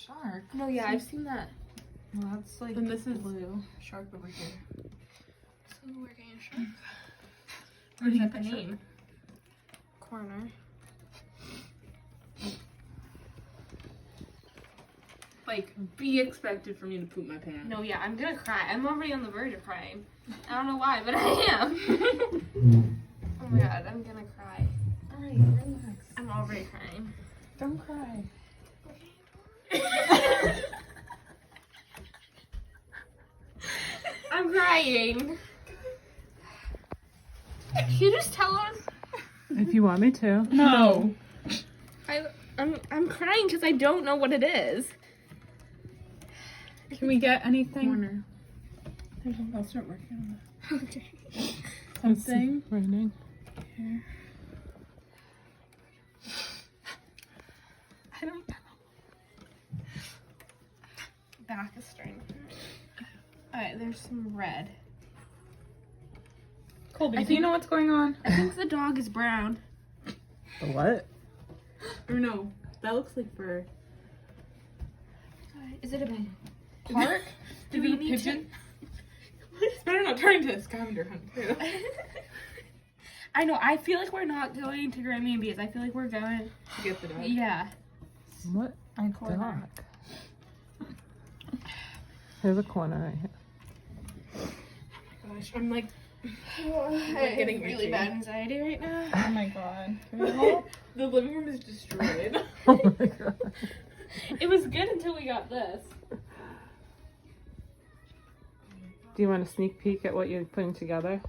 shark. No, yeah, I've seen that. Well, that's like And this is blue. shark over here. So we're getting a shark. Where'd you Where's get the the name? Corner. Like, be expected for me to poop my pants. No, yeah, I'm gonna cry. I'm already on the verge of crying. I don't know why, but I am. Oh my god, I'm gonna cry. Alright, relax. I'm already crying. Don't cry. I'm crying. Can you just tell us? If you want me to. No. I'm crying because I don't know what it is. Can we get anything? Corner. I'll start working on Okay. it. Something. Raining. Here. I don't know. Back is starting. Alright, there's some red. Colby, do you know what's going on? I think the dog is brown. The what? Or no, that looks like fur. Is it a Park? Do we need pigeon? It's better not turn into a scavenger hunt too. I know, I feel like we're not going to Grammy and Bees. I feel like we're going. To get the dog. Yeah. What? On corner. Dog. Here's a corner right here. Gosh, I'm like, I getting have really itchy. bad anxiety right now. Oh my god. Can we help? the living room is destroyed. Oh my god. It was good until we got this. Do you want a sneak peek at what you're putting together?